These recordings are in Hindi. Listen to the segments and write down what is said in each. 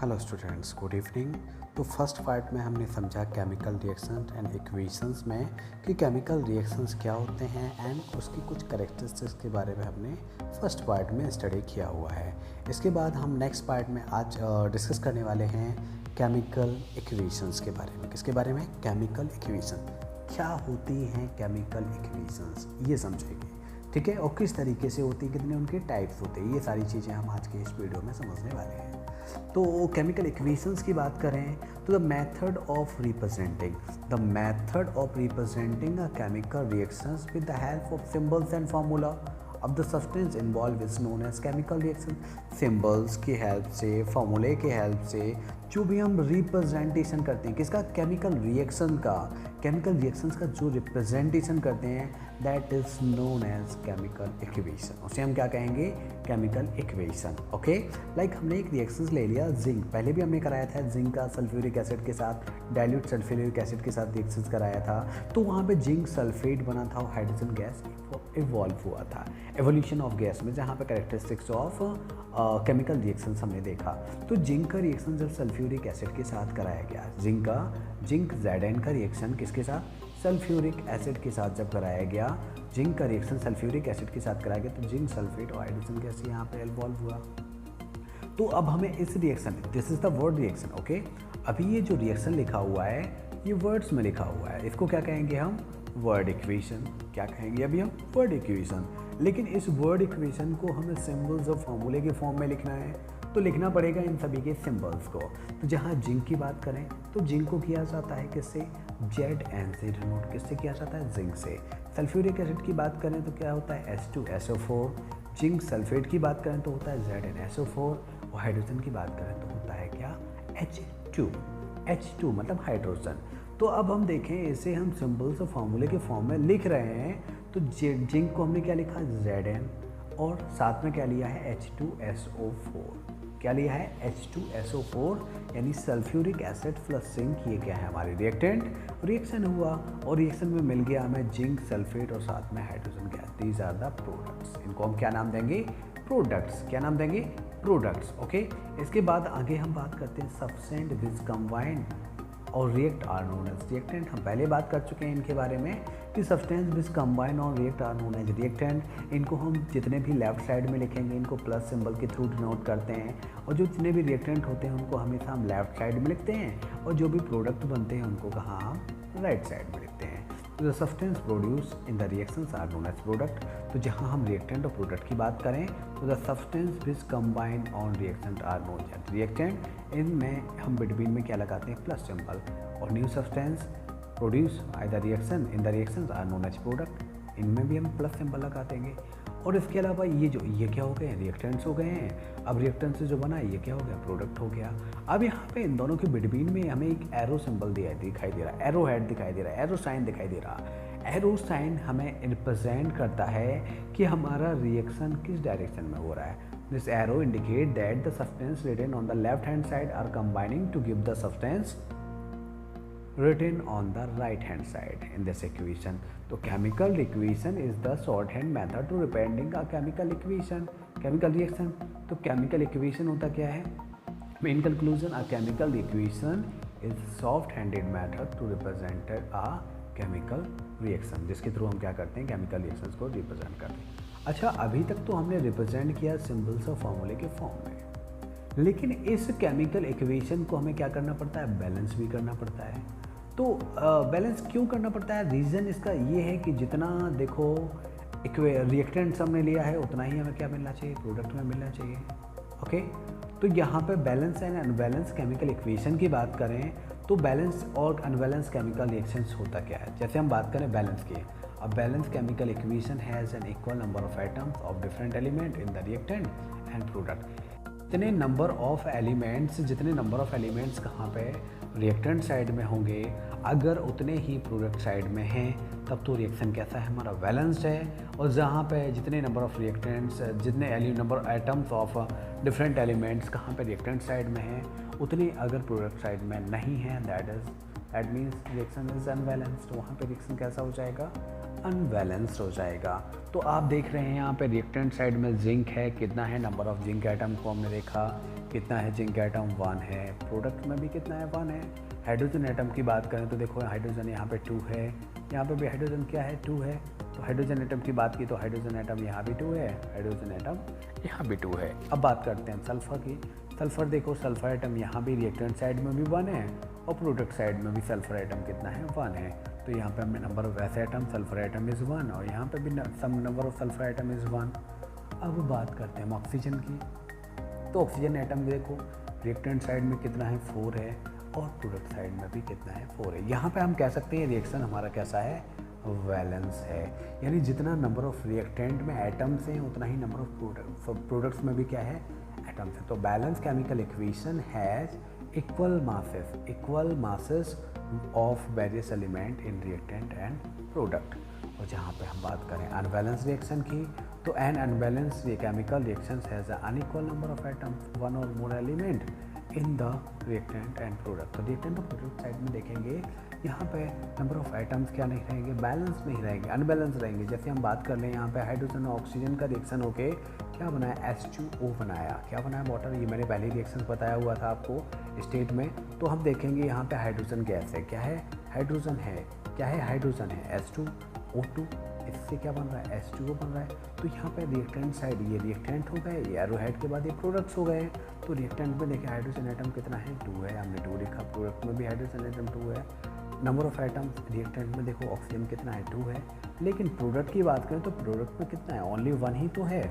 Hello students, good evening. तो फर्स्ट पार्ट में हमने समझा केमिकल रिएक्शंस एंड इक्वेशंस में कि केमिकल रिएक्शंस क्या होते हैं एंड उसकी कुछ कैरेक्टरिस्टिक्स के बारे में हमने फर्स्ट पार्ट में स्टडी किया हुआ है। इसके बाद हम नेक्स्ट पार्ट में आज डिस्कस करने वाले हैं केमिकल इक्वेशंस के बारे में। किसके बारे में? Chemical equation. क्या होती हैं केमिकल इक्वेशंस, ये समझेंगे, ठीक है। और किस तरीके से होती है, कितने उनके टाइप्स होते हैं, ये सारी चीज़ें हम आज के इस वीडियो में समझने वाले हैं। तो केमिकल इक्वेशंस की बात करें तो the method of representing a chemical reactions with the help of symbols and formula of the substance involve is known as chemical reaction. Symbols की हेल्प से, फार्मूले की हेल्प से जो भी हम रिप्रेजेंटेशन करते हैं किसका, केमिकल रिएक्शंस का जो रिप्रेजेंटेशन करते हैं that is known as chemical equation. उसे हम क्या कहेंगे? Chemical equation. ओके, लाइक हमने एक रिएक्शंस ले लिया जिंक, पहले भी हमने कराया था जिंक का सल्फ्यूरिक एसिड के साथ, डाइल्यूट सल्फ्यूरिक एसिड के साथ रिएक्शंस कराया था। तो वहाँ पे जिंक सल्फेट बना था और हाइड्रोजन गैस इवॉल्व हुआ था, एवोल्यूशन ऑफ गैस में, जहाँ पे कैरेक्टरिस्टिक्स ऑफ केमिकल रिएक्शंस हमने देखा। तो जिंक का रिएक्शन जब सल्फ्यूरिक एसिड के साथ कराया गया, जिंक Zn का रिएक्शन किसके साथ? सल्फ्यूरिक एसिड के साथ जब कराया गया, जिंक का रिएक्शन सल्फ्यूरिक एसिड के साथ कराया गया, तो जिंक सल्फेट और हाइड्रोजन गैस यहाँ पे इवॉल्व हुआ। तो अब हमें इस reaction, this is the word reaction, okay. अभी ये जो रिएक्शन लिखा हुआ है ये वर्ड्स में लिखा हुआ है, इसको क्या कहेंगे हम? Word equation. क्या कहेंगे अभी हम? Word equation. लेकिन इस वर्ड इक्वेशन को हमें सिंबल्स और फॉर्मूले के फॉर्म में लिखना है, तो लिखना पड़ेगा इन सभी के सिंबल्स को। तो जहाँ जिंक की बात करें तो जिंक को किया जाता है किससे? Zn से डिनोट किससे किया जाता है? जिंक से। सल्फ्यूरिक एसिड की बात करें तो क्या होता है? H2SO4। जिंक सल्फेट की बात करें तो होता है ZnSO4 और हाइड्रोजन की बात करें तो होता है क्या? H2 मतलब हाइड्रोजन। तो अब हम देखें, इसे हम सिंबल्स और फॉर्मूले के फॉर्म में लिख रहे हैं। तो जिंक को हमने क्या लिखा? Zn, और साथ में क्या लिया है? H2SO4। क्या लिया है? H2SO4 यानी सल्फ्यूरिक एसिड प्लस जिंक, ये क्या है? हमारी रिएक्शन हुआ और रिएक्शन में मिल गया हमें जिंक सल्फेट और साथ में hydrogen gas. These are the products. इनको हम क्या नाम देंगे? प्रोडक्ट्स। क्या नाम देंगे? प्रोडक्ट्स। ओके, इसके बाद आगे हम बात करते हैं सब्सटेंट विच कंबाइन और react are known as reactant. हम पहले बात कर चुके हैं इनके बारे में कि सब्सटेंस विच कंबाइन और react are known as reactant. इनको हम जितने भी लेफ्ट साइड में लिखेंगे इनको प्लस सिंबल के थ्रू डिनोट करते हैं, और जो जितने भी रिएक्टेंट होते हैं उनको हमेशा हम लेफ्ट साइड में लिखते हैं, और जो भी प्रोडक्ट बनते हैं उनको कहाँ हम राइट साइड में लिखते हैं। तो the substance produce in the reactions are known as product. तो जहाँ हम रिएक्टेंट और प्रोडक्ट की बात करें तो the substance which combine on reaction are known as reactant. इनमें हम बिटवीन में क्या लगाते हैं? Plus symbol. और new substance produce the reaction in the reactions are known as product, इनमें भी हम प्लस सिंबल लगा देंगे। और इसके अलावा ये क्या हो गए? रिएक्टेंट्स हो गए हैं। अब रिएक्टेंट से जो बना ये क्या हो गया? प्रोडक्ट हो गया। अब यहाँ पे इन दोनों के बिटवीन में हमें एक एरो सिंबल दिखाई दे रहा है, एरो हेड दिखाई दे रहा है, एरो साइन दिखाई दे रहा है। एरो साइन हमें रिप्रेजेंट करता है कि हमारा रिएक्शन किस डायरेक्शन में हो रहा है। This arrow indicate that the substance written on the left hand side are combining to give the substance written on the right hand side in this equation. तो chemical equation is the shorthand method to representing a chemical reaction. तो chemical equation होता क्या है? In conclusion, a chemical equation is soft-handed method to represent a chemical reaction, जिसके थ्रू हम क्या करते हैं? chemical reactions को रिप्रेजेंट करते हैं। अच्छा, अभी तक तो हमने रिप्रेजेंट किया सिंबल्स और फॉर्मूले के फॉर्म में, लेकिन इस केमिकल इक्वेशन को हमें क्या करना पड़ता है? बैलेंस भी करना पड़ता है। तो बैलेंस क्यों करना पड़ता है? रीज़न इसका ये है कि जितना देखो रिएक्टेंट्स हमने लिया है उतना ही हमें क्या मिलना चाहिए? प्रोडक्ट में मिलना चाहिए। ओके, तो यहाँ पे balance and unbalance chemical equation की बात करें तो बैलेंस और अनबैलेंस केमिकल रिएक्शंस होता क्या है? जैसे हम बात करें बैलेंस की, अब balance chemical equation has an equal number of atoms of different element in the reactant and product. जितने नंबर ऑफ एलिमेंट्स कहाँ पे? रिएक्टेंट साइड में होंगे, अगर उतने ही प्रोडक्ट साइड में हैं तब तो रिएक्शन कैसा है? हमारा बैलेंस्ड है। और जहाँ पे जितने नंबर ऑफ रिएक्टेंट्स, जितने number atoms of different elements कहाँ पे रिएक्टेंट साइड में हैं, उतने अगर प्रोडक्ट साइड में नहीं हैं, that means reaction is unbalanced. वहाँ पे रिएक्शन कैसा हो जाएगा? अनबैलेंस्ड हो जाएगा। तो आप देख रहे हैं यहाँ पे रिएक्टेंट साइड में जिंक है, कितना है नंबर ऑफ जिंक एटम को हमने देखा, कितना है जिंक एटम 1 है, प्रोडक्ट में भी कितना है 1 है। हाइड्रोजन एटम की बात करें तो देखो हाइड्रोजन यहाँ पे 2 है, यहाँ पे भी हाइड्रोजन क्या है 2 है। तो हाइड्रोजन एटम की बात की तो हाइड्रोजन एटम यहाँ भी 2 है, हाइड्रोजन एटम यहाँ भी 2 है। अब बात करते हैं सल्फर की। सल्फर देखो, सल्फर एटम यहाँ भी रिएक्टेंट साइड में भी 1 है और प्रोडक्ट साइड में भी सल्फर एटम कितना है 1 है। तो यहाँ पे हमने नंबर ऑफ वैसे एटम सल्फर एटम इज़ 1 और यहाँ पे भी same number of sulphur atom is 1। अब बात करते हैं ऑक्सीजन की। तो ऑक्सीजन एटम देखो रिएक्टेंट साइड में कितना है 4 है और प्रोडक्ट साइड में भी कितना है 4 है। यहाँ पे हम कह सकते हैं रिएक्शन हमारा कैसा है, वैलेंस है, यानी जितना नंबर ऑफ रिएक्टेंट में एटम्स हैं उतना ही नंबर ऑफ प्रोडक्ट्स में भी क्या है एटम्स है। तो balance chemical equation has equal masses of various element in reactant and product. और जहाँ पे हम बात करें अनबैलेंस रिएक्शन की, तो an unbalance chemical reactions has unequal number of atoms 1 और more element in the reactant and product. तो रिएक्टेंट और प्रोडक्ट साइड में देखेंगे यहाँ पे नंबर ऑफ एटम्स क्या नहीं रहेंगे, बैलेंस नहीं रहेंगे, अनबैलेंस रहेंगे। जैसे हम बात कर लें यहाँ पे हाइड्रोजन और ऑक्सीजन का रिएक्शन होके क्या बनाया, H2O बनाया। क्या बनाया, वाटर। ये मैंने पहले रिएक्शन बताया हुआ था आपको स्टेट में। तो हम देखेंगे यहाँ पे हाइड्रोजन गैस है, क्या है हाइड्रोजन है, क्या है हाइड्रोजन है H2O2। इससे क्या बन रहा है H2O बन रहा है। तो यहाँ पे रिएक्टेंट साइड ये रिएक्टेंट हो गए, ये एरोहेड के बाद ये प्रोडक्ट्स हो गए। तो रिएक्टेंट में देखिए हाइड्रोजन एटम कितना है 2 है, हमने 2 लिखा। प्रोडक्ट में भी हाइड्रोजन एटम 2 है। नंबर ऑफ एटम्स रिएक्टेंट में देखो ऑक्सीजन कितना है 2 है, लेकिन प्रोडक्ट की बात करें तो प्रोडक्ट में कितना है ओनली 1 ही तो है।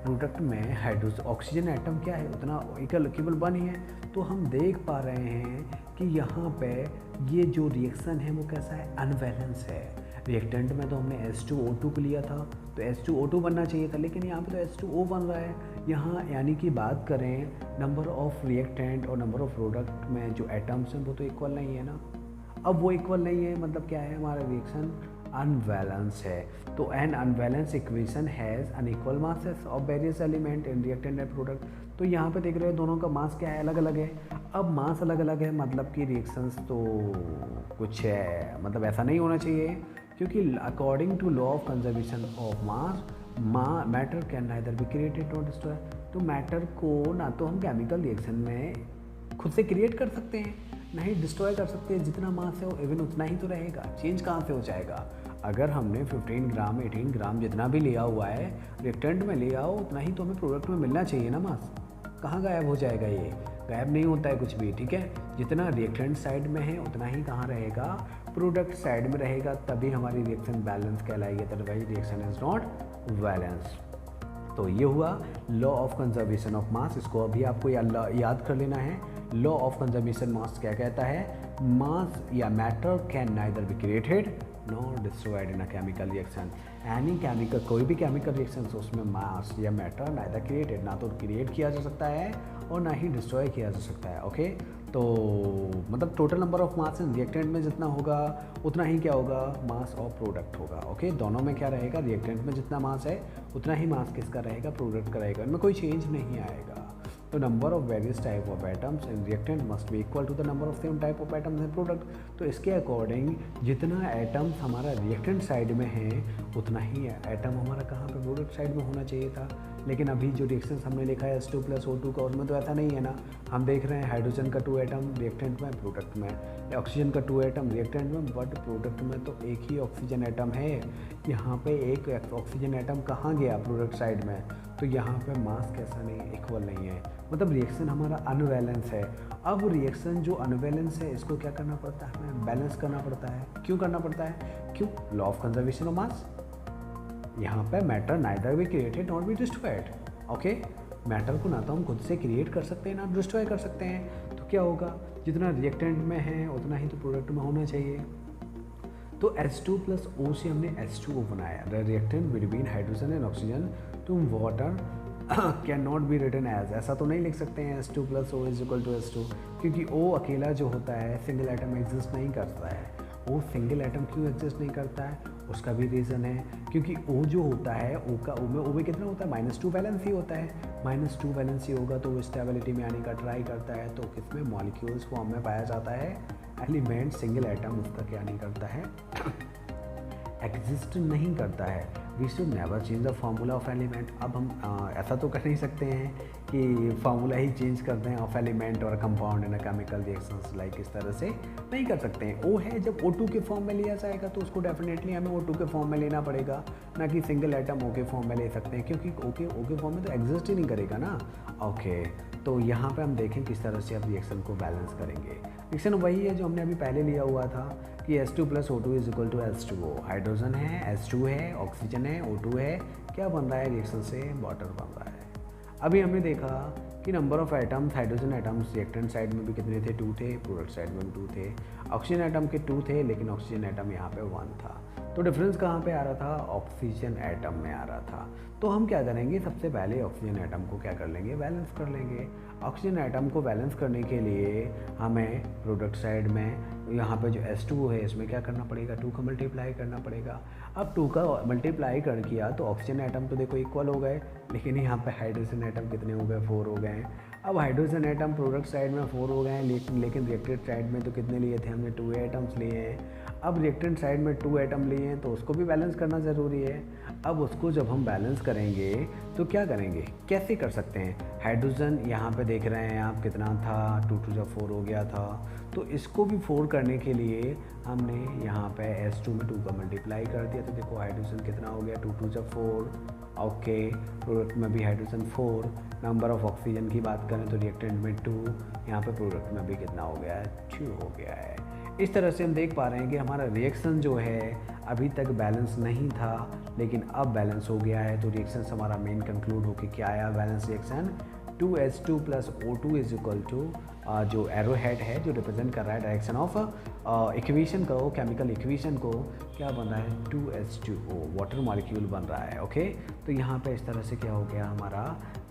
प्रोडक्ट में हाइड्रोजन ऑक्सीजन एटम क्या है उतना केवल 1 ही है। तो हम देख पा रहे हैं कि यहाँ पे ये जो रिएक्शन है वो कैसा है, अनबैलेंस है। रिएक्टेंट में तो हमने H2O2 को लिया था तो H2O2 बनना चाहिए था, लेकिन यहाँ पे तो H2O बन रहा है यहाँ। यानी कि बात करें नंबर ऑफ रिएक्टेंट और नंबर ऑफ प्रोडक्ट में जो एटम्स हैं वो तो इक्वल नहीं है ना। अब वो इक्वल नहीं है मतलब क्या है, हमारा रिएक्शन अनबैलेंस है। तो an unbalance equation has unequal masses of various element in reactant and product. तो यहाँ पे देख रहे हो दोनों का मास क्या है, अलग अलग है। अब मास अलग अलग है मतलब कि रिएक्शंस तो कुछ है, मतलब ऐसा नहीं होना चाहिए, क्योंकि according to law of conservation of mass matter can neither be created not destroy. तो मैटर को ना तो हम केमिकल रिएक्शन में खुद से क्रिएट कर सकते हैं, नहीं डिस्ट्रॉय कर सकते हैं। जितना मास है वो इवन उतना ही तो रहेगा, चेंज कहाँ से हो जाएगा। अगर हमने 15 ग्राम 18 ग्राम जितना भी लिया हुआ है रिएक्टेंट में लिया हो उतना ही तो हमें प्रोडक्ट में मिलना चाहिए ना मास। कहाँ गायब हो जाएगा, ये गायब नहीं होता है कुछ भी, ठीक है। जितना रिएक्टेंट साइड में है उतना ही कहाँ रहेगा, प्रोडक्ट साइड में रहेगा, तभी हमारी रिएक्शन बैलेंस कहलाएगी, otherwise reaction is not balance. तो ये हुआ law of conservation of mass. इसको अभी आपको याद कर लेना है। लॉ ऑफ कंजर्वेशन मास क्या कहता है, मास या matter can neither be created not destroyed in a chemical reaction. Any chemical, कोई भी केमिकल रिएक्शन उसमें मास या मैटर नाइदर क्रिएटेड, ना तो क्रिएट किया जा सकता है और ना ही डिस्ट्रॉय किया जा सकता है। ओके, तो मतलब total number of mass in reactant में जितना होगा उतना ही क्या होगा, मास ऑफ प्रोडक्ट होगा। ओके, दोनों में क्या रहेगा, रिएक्टेंट में जितना मास है उतना ही मास किसका रहेगा, प्रोडक्ट का रहेगा, इनमें कोई चेंज नहीं आएगा। तो number of various type of atoms in reactant must be equal to the number of same type of atoms in product. तो इसके अकॉर्डिंग जितना एटम्स हमारा रिएक्टेंट साइड में है उतना ही एटम हमारा कहाँ पे, प्रोडक्ट साइड में होना चाहिए था। लेकिन अभी जो रिएक्शंस हमने लिखा है H2+O2 का, उसमें तो ऐसा नहीं है ना। हम देख रहे हैं हाइड्रोजन का 2 एटम रिएक्टेंट में, प्रोडक्ट में, ऑक्सीजन का 2 एटम रिएक्टेंट में, बट प्रोडक्ट में तो एक ही ऑक्सीजन एटम है। यहाँ पे एक ऑक्सीजन एटम कहाँ गया, प्रोडक्ट साइड में। तो यहाँ पे मास कैसा नहीं है, इक्वल नहीं है, मतलब रिएक्शन हमारा अनबैलेंस है। अब रिएक्शन जो अनबैलेंस है इसको क्या करना पड़ता है, हमें बैलेंस करना पड़ता है। क्यों करना पड़ता है, क्यों, लॉ ऑफ कंजर्वेशन ऑफ मास। यहाँ पे matter neither be created not be destroyed. Okay, matter को ना तो हम खुद से क्रिएट कर सकते हैं ना डिस्ट्रॉय कर सकते हैं। तो क्या होगा, जितना रिएक्टेंट में है उतना ही तो प्रोडक्ट में होना चाहिए। तो H2+O से हमने H2O बनाया, the reactant between hydrogen and oxygen to water can not be written as, ऐसा तो नहीं लिख सकते हैं H2+O = H2, क्योंकि O अकेला जो होता है सिंगल एटम एग्जिस्ट नहीं करता है। O सिंगल एटम क्यों एग्जिस्ट नहीं करता है, उसका भी रीज़न है, क्योंकि O जो होता है O में कितना होता है, -2 वैलेंस ही होता है। -2 वैलेंस ही होगा तो वो स्टेबिलिटी में आने का ट्राई करता है। तो किसमें, मॉलिक्यूल्स फॉर्म में पाया जाता है। एलिमेंट सिंगल एटम उसका क्या नहीं करता है, एग्जिस्ट नहीं करता है, we should never change the formula of element. अब हम ऐसा तो कर नहीं सकते हैं कि फार्मूला ही चेंज कर दें ऑफ एलिमेंट और compound in a chemical reactions, like इस तरह से नहीं कर सकते हैं। ओ है जब O2 के फॉर्म में लिया जाएगा तो उसको डेफिनेटली हमें O2 के फॉर्म में लेना पड़ेगा, ना कि सिंगल एटम O के फॉर्म में ले सकते हैं, क्योंकि O के फॉर्म में तो एग्जिस्ट ही नहीं करेगा ना। ओके, तो यहाँ पे हम देखें किस तरह से अब रिएक्शन को बैलेंस करेंगे। रिएक्शन वही है जो हमने अभी पहले लिया हुआ था कि H2 + O2 = H2O। हाइड्रोजन है, H2 है, ऑक्सीजन है, O2 है, क्या बन रहा है रिएक्शन से, वाटर बन रहा है। अभी हमने देखा कि number of atoms, hydrogen atoms reactant side में भी कितने थे, 2 थे, प्रोडक्ट साइड में भी 2 थे। ऑक्सीजन एटम के 2 थे, लेकिन ऑक्सीजन एटम यहाँ पे 1 था। तो डिफरेंस कहाँ पे आ रहा था, ऑक्सीजन एटम में आ रहा था। तो हम क्या करेंगे, सबसे पहले ऑक्सीजन एटम को क्या कर लेंगे, बैलेंस कर लेंगे। ऑक्सीजन एटम को बैलेंस करने के लिए हमें प्रोडक्ट साइड में यहाँ पे जो H2O है इसमें क्या करना पड़ेगा, 2 का मल्टीप्लाई करना पड़ेगा। अब 2 का मल्टीप्लाई कर किया तो ऑक्सीजन एटम तो देखो इक्वल हो गए, लेकिन यहाँ पे हाइड्रोजन एटम कितने हो गए, 4 हो गए हैं। अब हाइड्रोजन एटम प्रोडक्ट साइड में 4 हो गए हैं, लेकिन रिएक्टेंट साइड में तो कितने लिए थे हमने, 2 एटम्स लिए हैं। अब रिएक्टेंट साइड में 2 एटम लिए हैं तो उसको भी बैलेंस करना ज़रूरी है। अब उसको जब हम बैलेंस करेंगे तो क्या करेंगे, कैसे कर सकते हैं। हाइड्रोजन यहाँ पे देख रहे हैं आप कितना था, 2 2 जब 4 हो गया था। तो इसको भी 4 करने के लिए हमने यहाँ पे H2 में 2 का मल्टीप्लाई कर दिया, तो देखो हाइड्रोजन कितना हो गया, 2 2 जब 4। ओके, प्रोडक्ट में भी हाइड्रोजन 4। नंबर ऑफ ऑक्सीजन की बात करें तो रिएक्टेंट में 2, यहाँ पे प्रोडक्ट में भी कितना हो गया है, 2 हो गया है। इस तरह से हम देख पा रहे हैं कि हमारा रिएक्शन जो है अभी तक बैलेंस नहीं था, लेकिन अब बैलेंस हो गया है। तो रिएक्शन हमारा मेन कंक्लूड होकर क्या आया, बैलेंस रिएक्शन 2H2 + O2 = जो एरो हेड है जो रिप्रेजेंट कर रहा है डायरेक्शन ऑफ इक्वेशन को, केमिकल इक्वेशन को, क्या बन रहा है, 2H2O, वाटर मॉलिक्यूल बन रहा है। ओके, तो यहाँ पे इस तरह से क्या हो गया, हमारा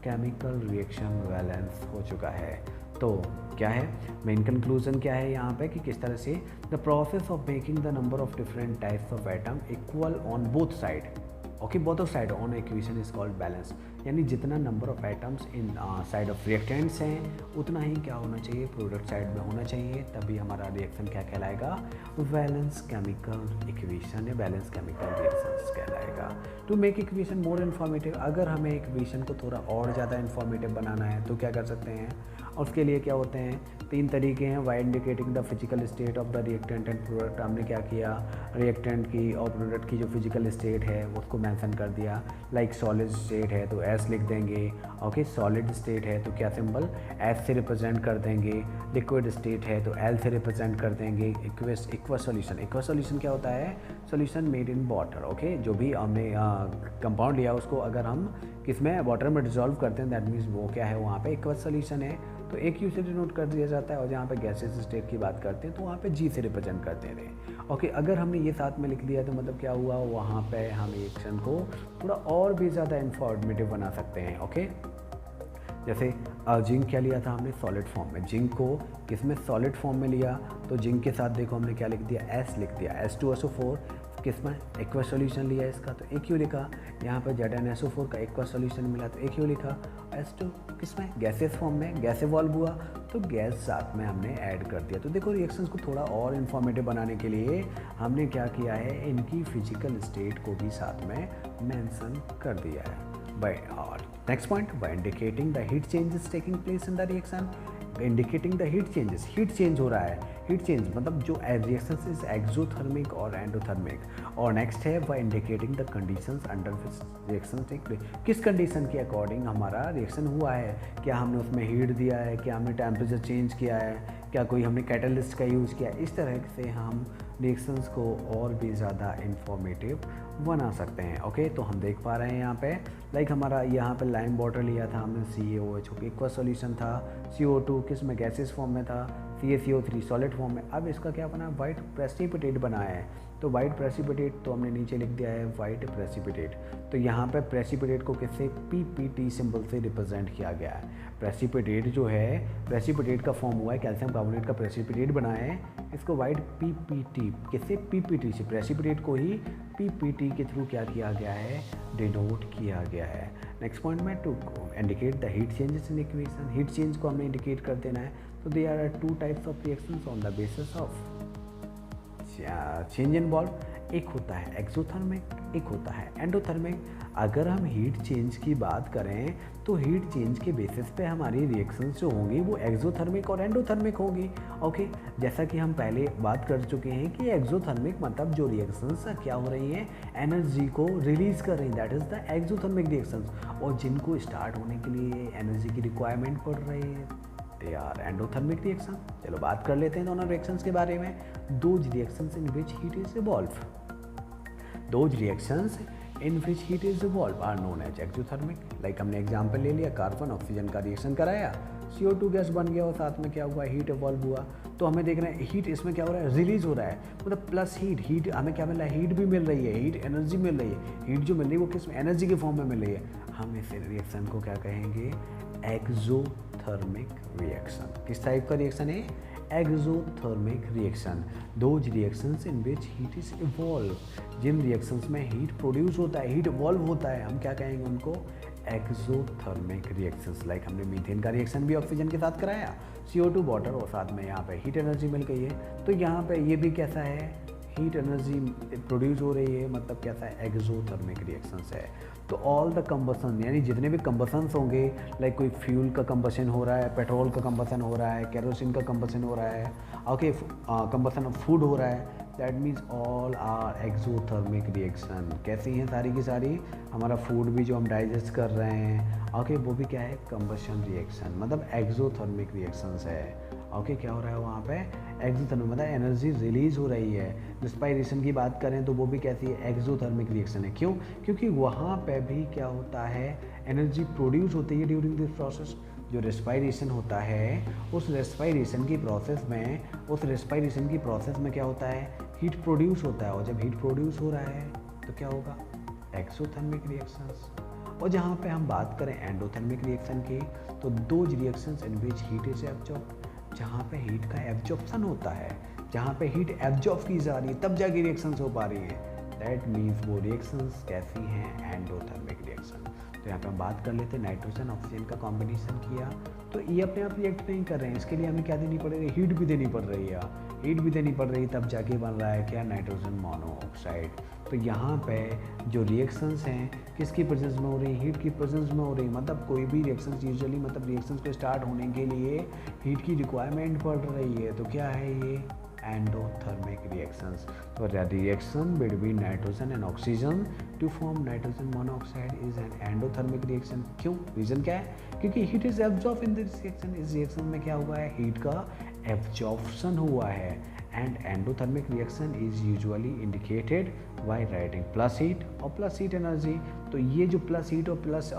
केमिकल रिएक्शन बैलेंस हो चुका है। तो क्या है मेन कंक्लूजन, क्या है यहाँ पे कि किस तरह से the process of making the number of different types of atom equal on both side. Okay, both of side on equation is called balance, यानी जितना number of atoms in side of reactants हैं उतना ही क्या होना चाहिए, प्रोडक्ट साइड में होना चाहिए, तभी हमारा रिएक्शन क्या कहलाएगा, बैलेंस केमिकल इक्वेशन या बैलेंस केमिकल रिएक्शंस कहलाएगा। To make equation more informative, अगर हमें इक्वेशन को थोड़ा और ज़्यादा इन्फॉर्मेटिव बनाना है तो क्या कर सकते हैं, और उसके लिए क्या होते हैं, 3 तरीके हैं। By indicating the physical state of the reactant and product, हमने क्या किया, रिएक्टेंट की और प्रोडक्ट की जो फिजिकल स्टेट है उसको मेंशन कर दिया। लाइक सॉलिड स्टेट है तो S लिख देंगे। ओके, सॉलिड स्टेट है तो क्या सिंबल S से रिप्रेजेंट कर देंगे। लिक्विड स्टेट है तो L से रिप्रेजेंट कर देंगे। इक्वस सॉल्यूशन, इक्वस सॉल्यूशन क्या होता है, solution made in water. Okay, जो भी हमने कंपाउंड लिया उसको अगर हम किसमें, वाटर में डिजॉल्व करते हैं, दैट मीन्स वो क्या है, वहाँ पे इक्वस सॉल्यूशन है तो एक U से डिनोट कर दिया जाता है। और जहाँ पे गैसेस स्टेट की बात करते हैं तो वहाँ पे G से रिप्रेजेंट करते हैं। ओके, अगर हमने ये साथ में लिख दिया तो मतलब क्या हुआ, वहाँ पे हम रिएक्शन को थोड़ा और भी ज़्यादा इंफॉर्मेटिव बना सकते हैं। ओके, जैसे जिंक क्या लिया था हमने, सॉलिड फॉर्म में, जिंक को किसमें, सॉलिड फॉर्म में लिया, तो जिंक के साथ देखो हमने क्या लिख दिया, S लिख दिया। H2SO4 किसमें, एक्वस सॉल्यूशन लिया इसका तो एक यू लिखा। यहाँ पर ZnSO4 का एक्वस सॉल्यूशन मिला तो एक यू लिखा। H2 किसमें, गैसेस फॉर्म में, गैस इवॉल्व हुआ तो गैस साथ में हमने ऐड कर दिया। तो देखो रिएक्शंस को थोड़ा और इन्फॉर्मेटिव बनाने के लिए हमने क्या किया है, इनकी फिजिकल स्टेट को भी साथ में मेंशन कर दिया है। Next point, by indicating the heat changes taking place in the reaction, indicating the heat changes, heat change हो रहा है। हीट चेंज मतलब जो रिएक्शंस इज एक्सोथर्मिक और एंडोथर्मिक। और नेक्स्ट है by indicating the conditions under which reaction take place, किस कंडीशन के अकॉर्डिंग हमारा रिएक्शन हुआ है, क्या हमने उसमें हीट दिया है, क्या हमने टेम्परेचर चेंज किया है, क्या कोई हमने कैटलिस्ट का यूज़ किया। इस तरह से हम रिएक्शंस को और भी ज़्यादा इंफॉर्मेटिव बना सकते हैं। ओके, तो हम देख पा रहे हैं यहाँ पे लाइक हमारा यहाँ पे लाइम वाटर लिया था हमने, CaOH एक्वा सॉल्यूशन था, CO2 किस में, गैसेस फॉर्म में था, CaCO3 सॉलिड फॉर्म में। अब इसका क्या बना, वाइट प्रेसिपिटेट बनाया है। तो वाइट प्रेसिपिटेट तो हमने नीचे लिख दिया है वाइट प्रेसिपिटेट। तो यहाँ पे प्रेसिपिटेट को किससे, PPT सिंबल से रिप्रेजेंट किया गया है। प्रेसिपिटेट जो है, प्रेसिपिटेट का फॉर्म हुआ है, कैल्शियम कार्बोनेट का प्रेसिपिटेट बनाया है, इसको वाइट PPT किससे, PPT से, प्रेसिपिटेट को ही PPT के थ्रू क्या किया गया है, डिनोट किया गया है। नेक्स्ट पॉइंट में to indicate the heat changes in equation, heat change को हमें इंडिकेट कर देना है। तो they are 2 types of reactions on the basis of change involve. एक होता है एक्सोथर्मिक, एक होता है एंडोथर्मिक। अगर हम हीट चेंज की बात करें तो हीट चेंज के बेसिस पे हमारी रिएक्शंस जो होंगी वो एक्सोथर्मिक और एंडोथर्मिक होगी। ओके, जैसा कि हम पहले बात कर चुके हैं कि एक्सोथर्मिक मतलब जो रिएक्शंस क्या हो रही हैं, एनर्जी को रिलीज कर रही हैं, that is the exothermic reactions. और जिनको स्टार्ट होने के लिए एनर्जी की रिक्वायरमेंट पड़ रही है दे आर एंडोथर्मिक रिएक्शन। चलो बात कर लेते हैं दोनों रिएक्शंस के बारे में। Those reactions in which heat is evolve, those reactions in which heat is evolved are known as exothermic। Like हमने एग्जांपल ले लिया, कार्बन ऑक्सीजन का रिएक्शन कराया, CO2 गैस बन गया और साथ में क्या हुआ, हीट इवॉल्व हुआ। तो हमें देख रहे हैं हीट इसमें क्या हो रहा है, रिलीज हो रहा है, मतलब प्लस हीट हमें क्या मिल रहा है, हीट भी मिल रही है, हीट एनर्जी मिल रही है। हीट जो मिल रही है वो किस में, एनर्जी के फॉर्म में मिल रही है। हम इस रिएक्शन को क्या कहेंगे, एक्सोथर्मिक रिएक्शन। किस टाइप का रिएक्शन है, exothermic reaction. Those reactions in which heat is evolve, जिन रिएक्शंस में हीट प्रोड्यूस होता है, हीट इवॉल्व होता है, हम क्या कहेंगे उनको, एक्सोथर्मिक रिएक्शंस। लाइक हमने मीथेन का रिएक्शन भी ऑक्सीजन के साथ कराया, CO2 वाटर और साथ में यहाँ पे हीट एनर्जी मिल गई है। तो यहाँ पे ये भी कैसा है, हीट एनर्जी प्रोड्यूस हो रही है, मतलब कैसा है, एक्सोथर्मिक रिएक्शंस है। तो ऑल द कंबसन, यानी जितने भी कंबसन्स होंगे, लाइक कोई फ्यूल का कंबसन हो रहा है, पेट्रोल का कंबसन हो रहा है, केरोसिन का कंबसन हो रहा है, ओके, कंबसन ऑफ फूड हो रहा है, that means all are exothermic reaction. कैसी हैं सारी की सारी, हमारा फूड भी जो हम डाइजेस्ट कर रहे हैं, ओके, वो भी क्या है, कंबशन रिएक्शन, मतलब एक्सोथर्मिक रिएक्शंस है। ओके, क्या हो रहा है वहाँ पे, एक्सोथर्मिक मतलब एनर्जी रिलीज हो रही है। रिस्पायरेशन की बात करें तो वो भी कैसी है, एक्सोथर्मिक रिएक्शन है। क्यों, क्योंकि वहाँ पे भी क्या होता है, एनर्जी प्रोड्यूस होती है ड्यूरिंग दिस प्रोसेस। जो रेस्पायरेशन होता है उस रेस्पायरेशन की प्रोसेस में क्या होता है, हीट प्रोड्यूस होता है, और जब हीट प्रोड्यूस हो रहा है तो क्या होगा, एक्सोथर्मिक रिएक्शंस। और जहाँ पे हम बात करें एंडोथर्मिक रिएक्शन की, तो those reactions in which heat is absorb, जहाँ पे हीट का एब्जॉर्प्शन होता है, जहाँ पे हीट एब्जॉर्ब की जा रही है तब जाके रिएक्शंस हो पा रही है, दैट मीन्स वो रिएक्शंस कैसी हैं, एंडोथर्मिक रिएक्शन। तो यहाँ पे हम बात कर लेते हैं, नाइट्रोजन ऑक्सीजन का कॉम्बिनेशन किया तो ये अपने आप रिएक्ट नहीं कर रहे हैं, इसके लिए हमें क्या देनी पड़ रही है, हीट भी देनी पड़ रही है, हीट भी देनी पड़ रही है, तब जाके बन रहा है क्या, नाइट्रोजन मोनोऑक्साइड। तो यहाँ पे जो रिएक्शंस हैं किसकी प्रेजेंस में हो रही है, हीट की प्रेजेंस में हो रही है। मतलब कोई भी रिएक्शंस यूजुअली, मतलब रिएक्शंस के स्टार्ट होने के लिए हीट की रिक्वायरमेंट पड़ रही है, तो क्या है ये, एंडोथर्मिक रिएक्शंस। तो reaction between nitrogen and oxygen to form nitrogen monoxide is an endothermic reaction. क्यों, रीजन क्या है, क्योंकि heat is absorb in this reaction. इस रिएक्शन में क्या हुआ है, हीट का एब्जॉर्प्शन हुआ है। And endothermic reaction is usually indicated by writing plus heat और प्लस हीट एनर्जी। तो ये जो प्लस हीट और प्लस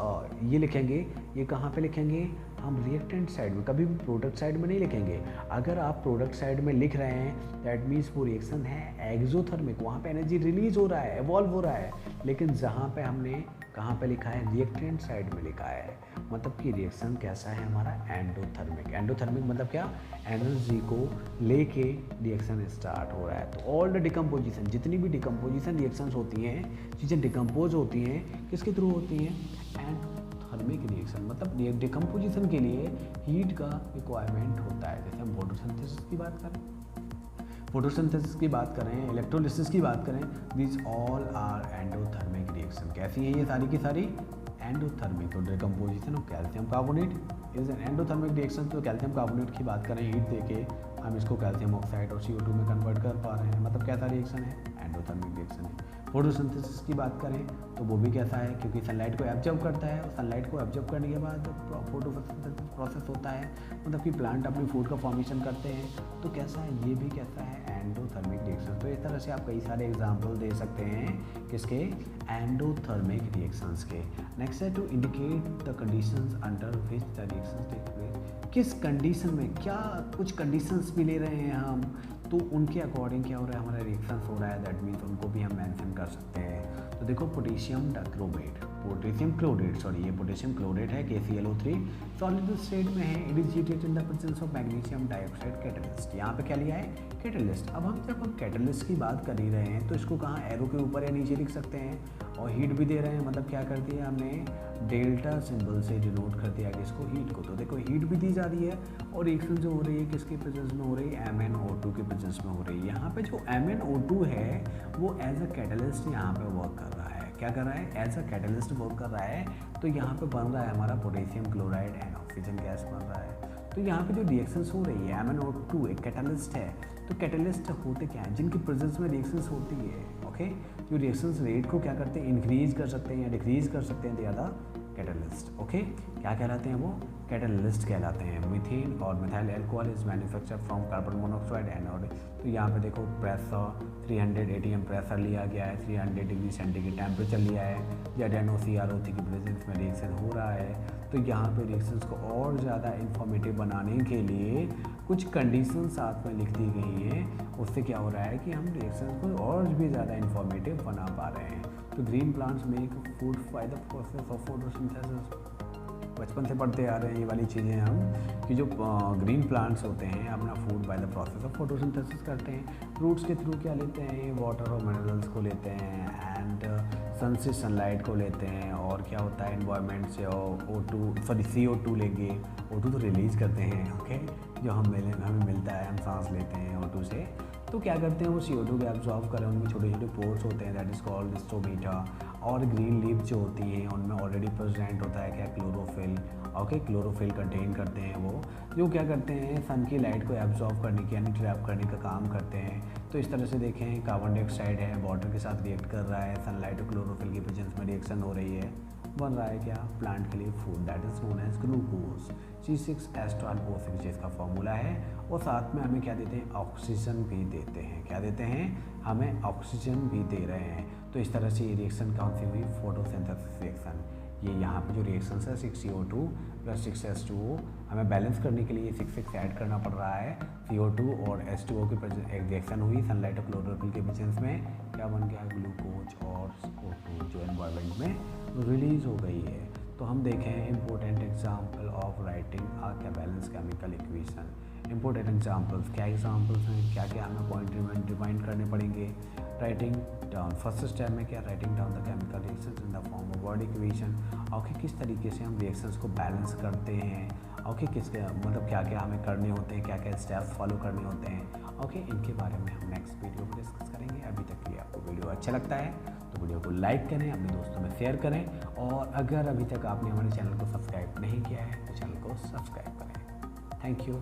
ये लिखेंगे, ये कहाँ पे लिखेंगे, हम रिएक्टेंट साइड में, कभी भी प्रोडक्ट साइड में नहीं लिखेंगे। अगर आप प्रोडक्ट साइड में लिख रहे हैं दैट मीन्स वो रिएक्शन है एक्सोथर्मिक, वहाँ पे एनर्जी रिलीज हो रहा है, एवॉल्व हो रहा है। लेकिन जहाँ पे हमने कहाँ पे लिखा है, रिएक्टेंट साइड में लिखा है, मतलब कि रिएक्शन कैसा है हमारा, एंडोथर्मिक। एंडोथर्मिक मतलब क्या, एनर्जी को लेके रिएक्शन स्टार्ट हो रहा है। तो ऑल द डिकम्पोजिशन, जितनी भी डिकम्पोजिशन रिएक्शंस होती हैं, चीज़ें डिकम्पोज होती हैं, किसके थ्रू होती हैं, एंडोथर्मिक रिएक्शन। मतलब डिकम्पोजिशन के लिए हीट का रिक्वायरमेंट होता है। जैसे हम फोटोसिंथेसिस की बात करें, इलेक्ट्रोलिसिस की बात करें, this all are endothermic reaction. कैसी है ये सारी की सारी, एंडोथर्मिक। तो decomposition of calcium carbonate is an endothermic reaction. तो कैल्शियम कार्बोनेट की बात करें, हीट देके हम इसको कैल्शियम ऑक्साइड और CO2 में कन्वर्ट कर पा रहे हैं, मतलब कैसा रिएक्शन है, एंडोथर्मिक रिएक्शन है। फोटोसिंथेसिस की बात करें तो वो भी कैसा है, क्योंकि सनलाइट को एब्जॉर्ब करता है, और सनलाइट को एब्जॉर्ब करने के बाद फोटोसिंथेसिस प्रोसेस होता है, मतलब कि प्लांट अपनी फूड का फॉर्मेशन करते हैं। तो कैसा है, ये भी कैसा है, एंडोथर्मिक रिएक्शन। तो इस तरह से आप कई सारे एग्जाम्पल दे सकते हैं किसके, एंडोथर्मिक रिएक्शंस के। नेक्स्ट है to indicate the conditions under which the reactions take place. किस कंडीशन में, क्या कुछ कंडीशंस भी ले रहे हैं हम, तो उनके अकॉर्डिंग क्या हो रहा है, हमारा रिएक्शंस हो रहा है, दैट मीन्स उनको भी हम मेंशन कर सकते हैं। तो देखो potassium dichromate, potassium chlorate, sorry ये पोटेशियम क्लोरेट है KClO3, सॉलिड स्टेट में है। It is heated in the presence of magnesium dioxide catalyst. यहाँ पे क्या लिया है, कैटलिस्ट। अब हम जब हम कैटलिस्ट की बात कर ही रहे हैं तो इसको कहाँ एरो के ऊपर या नीचे लिख सकते हैं, और हीट भी दे रहे हैं, मतलब क्या कर दिया हमने, डेल्टा सिंबल से डिनोट कर दिया कि इसको हीट को। तो देखो हीट भी दी जा रही है और रिएक्शन जो हो रही है किसके प्रेजेंस में हो रही है, MnO2 के प्रेजेंस में हो रही है। यहाँ पे जो MnO2 है वो एज अ कैटलिस्ट यहाँ पे वर्क कर रहा है। क्या कर रहा है, एज अ कैटलिस्ट वर्क कर रहा है। तो यहाँ पे बन रहा है हमारा potassium chloride and oxygen gas बन रहा है। तो यहाँ पे जो रिएक्शंस हो रही है, MnO2 एक कैटलिस्ट है। तो कैटलिस्ट होते क्या हैं, जिनकी प्रेजेंस में रिएक्शंस होती है, ओके, जो रिएक्शंस रेट को क्या करते हैं, इंक्रीज कर सकते हैं या डिक्रीज कर सकते हैं, they are the catalyst. Okay, क्या कहलाते हैं वो, कैटलिस्ट कहलाते हैं। मीथेन और methyl alcohol is manufacture from carbon monoxide anode. तो यहाँ पे देखो प्रेशर 300 ATM प्रेशर लिया गया है, 300 डिग्री सेंटीग्रेड टेम्परेचर लिया है, ZnOCrO3 की प्रेजेंस में रिएक्शन हो रहा है। तो यहाँ पे रिएक्शंस को और ज़्यादा इंफॉर्मेटिव बनाने के लिए कुछ कंडीशन साथ में लिख दी गई हैं। उससे क्या हो रहा है कि हम रिएक्शंस को और भी ज़्यादा इंफॉर्मेटिव बना पा रहे हैं। तो green plants make food by the process of photosynthesis. बचपन से पढ़ते आ रहे हैं ये वाली चीज़ें हम, कि जो ग्रीन प्लांट्स होते हैं अपना food by the process of photosynthesis करते हैं। रूट्स के थ्रू क्या लेते हैं, वाटर और मिनरल्स को लेते हैं एंड सन से सनलाइट को लेते हैं। और क्या होता है, एनवायरनमेंट से CO2 लेंगे, O2 तो रिलीज़ करते हैं, ओके, जो हमें मिलता है, हम सांस लेते हैं O2 से। तो क्या करते हैं वो CO2 को एब्जॉर्व करें, उनमें छोटे छोटे पोर्स होते हैं, दैट इज़ कॉल्ड स्टोमेटा। और ग्रीन लीफ जो होती हैं उनमें ऑलरेडी प्रेजेंट होता है क्या, क्लोरोफिल, ओके, क्लोरोफिल कंटेन करते हैं वो, जो क्या करते हैं सन की लाइट को एब्जॉर्व करने की यानी ट्रैप करने का काम करते हैं। तो इस तरह से देखें, कार्बन डाइऑक्साइड है, वाटर के साथ रिएक्ट कर रहा है, सनलाइट और क्लोरोफिल की प्रेजेंस में रिएक्शन हो रही है, बन रहा है क्या, प्लांट के लिए food, that is known as glucose, C6H12O6 जिसका फॉर्मूला है। और साथ में हमें क्या देते हैं, ऑक्सीजन भी देते हैं। क्या देते हैं, हमें ऑक्सीजन भी दे रहे हैं। तो इस तरह से ये रिएक्शन कौन सी हुई, फोटोसिंथेसिस रिएक्शन। ये यहाँ पे जो रिएक्शन है 6CO2 + 6H2O, हमें बैलेंस करने के लिए 6 ऐड करना पड़ रहा है। CO2 और H2O की एक रिएक्शन हुई सनलाइट और क्लोरोफिल के प्रेजेंस में, क्या बन गया, ग्लूकोज और O2 जो एनवायरनमेंट में रिलीज हो गई है। तो हम देखें इंपॉर्टेंट एग्जाम्पल ऑफ राइटिंग आ क्या balance chemical equation. Important examples, क्या एग्जाम्पल्स हैं, क्या क्या हमें पॉइंट रिमाइंड करने पड़ेंगे। राइटिंग डाउन, फर्स्ट स्टेप में क्या, writing down the chemical reactions in the form of word equation. Okay, किस तरीके से हम रिएक्शंस को बैलेंस करते हैं, ओके, किसके मतलब क्या क्या हमें करने होते हैं, क्या क्या स्टेप्स फॉलो करने होते हैं। ओके, इनके बारे में हम नेक्स्ट वीडियो में डिस्कस करेंगे। अभी तक के लिए आपको वीडियो अच्छा लगता है तो वीडियो को लाइक करें, अपने दोस्तों में शेयर करें, और अगर अभी तक आपने हमारे चैनल को सब्सक्राइब नहीं किया है तो चैनल को सब्सक्राइब करें। Thank you.